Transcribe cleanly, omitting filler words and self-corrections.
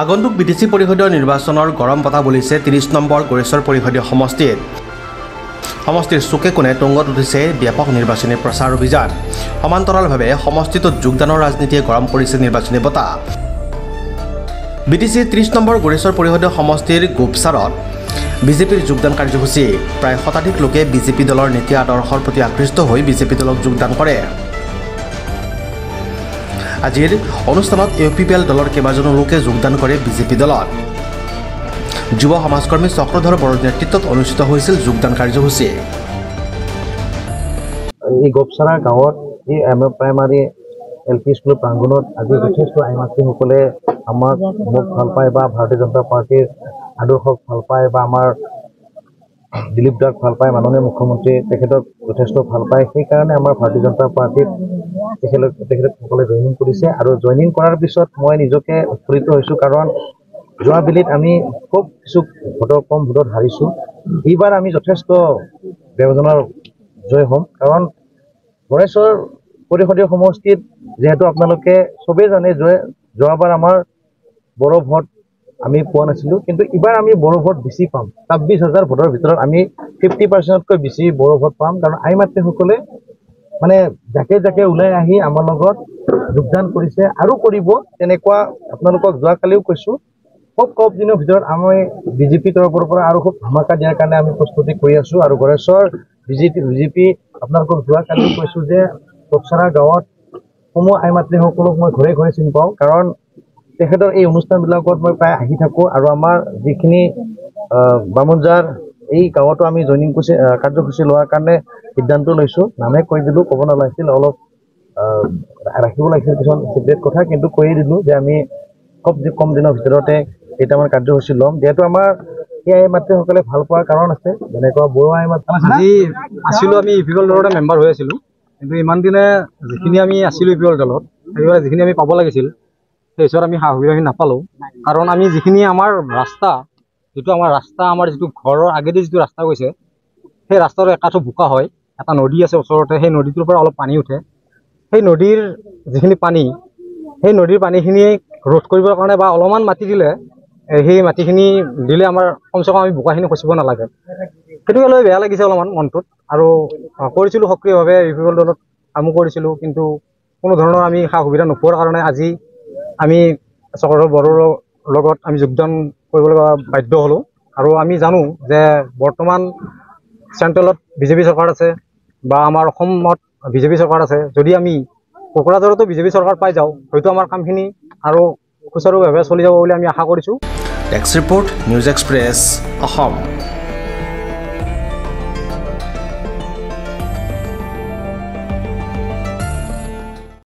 আগন্তুক বিটিচি পৰিষদীয় নিৰ্বাচনৰ গৰম বতাহ বলিছে 30 নম্বৰ গড়েশ্বৰ পৰিষদীয় সমষ্টিত। সমষ্টিৰ চুকে কোণে তুংগত উঠিছে ব্যাপক নিৰ্বাচনী প্ৰচাৰ অভিযান। সমান্তৰালভাৱে সমষ্টিটোত যোগদানৰ ৰাজনীতিয়ে গৰম কৰিছে নিৰ্বাচনী বতাহ। বিটিচি 30 নম্বৰ গড়েশ্বৰ পৰিষদীয় সমষ্টিৰ গোপচাৰত বিজেপিৰ যোগদান কাৰ্যসূচী। প্ৰায় শতাধিক লোকে বিজেপি দলৰ নীতি আদৰ্শৰ প্ৰতি আকৃষ্ট হৈ বিজেপি দলক যোগদান কৰে। আজিৰ অনুষ্ঠানত ইউপিপিএল দলৰ কেইবাজনো লোকে যোগদান কৰে বিজেপি দলত। যুৱ সমাজকৰ্মী চক্ৰধৰ বড়োৰ নেতৃত্বত অনুষ্ঠিত হৈছিল যোগদান কাৰ্যসূচী। এই গোপচাৰা গাঁৱত এই প্ৰাইমাৰী LP স্কুলৰ প্ৰাংগণত আজি যথেষ্ট আইমাতৃসকলে আমাক মোক ভাল পায় বা ভাৰতীয় জনতা পাৰ্টীৰ আদৰ্শক ভাল পায় বা আমাৰ দিলীপ দাক ভাল পায়, মাননীয় মুখ্যমন্ত্ৰী তেখেতক যথেষ্ট ভাল পায়। সেইকাৰণে আমাৰ ভাৰতীয় জনতা পাৰ্টীত তেখেতসকলে জইনিং কৰিছে আৰু জইনিং কৰাৰ পিছত মই নিজকে উৎফুল্লিত হৈছোঁ, কাৰণ যোৱা বেলিত আমি খুব কিছু কম ভোটত হাৰিছোঁ। এইবাৰ আমি যথেষ্ট ব্যৱধানৰ জয় হ'ম, কাৰণ গড়েশ্বৰ পৰিষদীয় সমষ্টিত যিহেতু আপোনালোকে চবেই জানে যে যোৱাবাৰ আমাৰ বড়ো ভোট আমি পোৱা নাছিলোঁ, কিন্তু এইবাৰ আমি বড়ো ভোট বেছি পাম। 26,000 ভোটৰ ভিতৰত আমি 50%তকৈ বেছি বড়ো ভোট পাম, কাৰণ আইমাতৃসকলে মানে জাকে জাকে ওলাই আহি আমাৰ লগত যোগদান কৰিছে আৰু কৰিব। তেনেকুৱা আপোনালোকক যোৱাকালিও কৈছোঁ, খুব কম দিনৰ ভিতৰত আমি বিজেপি তৰফৰ পৰা আৰু খুব ধামাকা দিয়াৰ কাৰণে আমি প্ৰস্তুতি কৰি আছোঁ। আৰু গড়েশ্বৰ বিজেপি আপোনালোকক যোৱাকালিও কৈছোঁ যে গোপচাৰা গাঁৱত সমূহ আইমাতৃসকলক মই ঘৰে ঘৰে চিনি পাওঁ, কাৰণ তেখেতৰ এই অনুষ্ঠানবিলাকত মই প্ৰায় আহি থাকোঁ। আৰু আমাৰ যিখিনি বামুণজাৰ এই গাঁৱতো আমি জইনিং কাৰ্যসূচী লোৱাৰ কাৰণে সিদ্ধান্ত লৈছোঁ। নামে কৈ দিলোঁ, ক'ব নালাগিছিল, অলপ ৰাখিব লাগিছিল কিছুমান চিক্ৰেট কথা, কিন্তু কৈয়ে দিলোঁ যে আমি খুব কম দিনৰ ভিতৰতে কেইটামান কাৰ্যসূচী ল'ম। যিহেতু আমাৰ এই আইমাতৃসকলে ভাল পোৱাৰ কাৰণ আছে, যেনেকুৱা বড়ো আইমাতৃ আজি আছিলোঁ, আমি ইউপিপিএল দলতে মেম্বাৰ হৈ আছিলোঁ, কিন্তু ইমান দিনে যিখিনি আমি আছিলোঁ ইউপিপিএল দলত সেইবাৰ যিখিনি আমি পাব লাগিছিল সেই হিচাপত আমি সা সুবিধাখিনি নাপালোঁ। কাৰণ আমি যিখিনি আমাৰ ৰাস্তা আমাৰ যিটো ঘৰৰ আগেদি যিটো ৰাস্তা গৈছে সেই ৰাস্তাটো একাঠো বোকা হয়। এটা নদী আছে ওচৰতে, সেই নদীটোৰ পৰা অলপ পানী উঠে। সেই নদীৰ যিখিনি পানী, সেই নদীৰ পানীখিনি ৰোধ কৰিবৰ কাৰণে বা অলপমান মাটি দিলে সেই মাটিখিনি দিলে আমাৰ কমচে কম আমি বোকাখিনি খচিব নালাগে। সেইটোকে লৈ বেয়া লাগিছে অলপমান মনটোত। আৰু কৰিছিলোঁ সক্ৰিয়ভাৱে ইউপিপিএল দলত কামো কৰিছিলোঁ, কিন্তু কোনো ধৰণৰ আমি সা সুবিধা নোপোৱাৰ কাৰণে আজি আমি চক্ৰধৰ বড়োৰ লগত আমি যোগদান কৰিবলৈ বাধ্য হ'লোঁ। আৰু আমি জানো যে বৰ্তমান চেণ্ট্ৰেলত বিজেপি চৰকাৰ আছে বা আমাৰ অসমত বিজেপি চৰকাৰ আছে। যদি আমি কোকৰাঝাৰতো বিজেপি চৰকাৰ পাই যাওঁ, হয়তো আমাৰ কামখিনি আৰু সুচাৰুভাৱে চলি যাব বুলি আমি আশা কৰিছোঁ। Desk report, news express, Assam.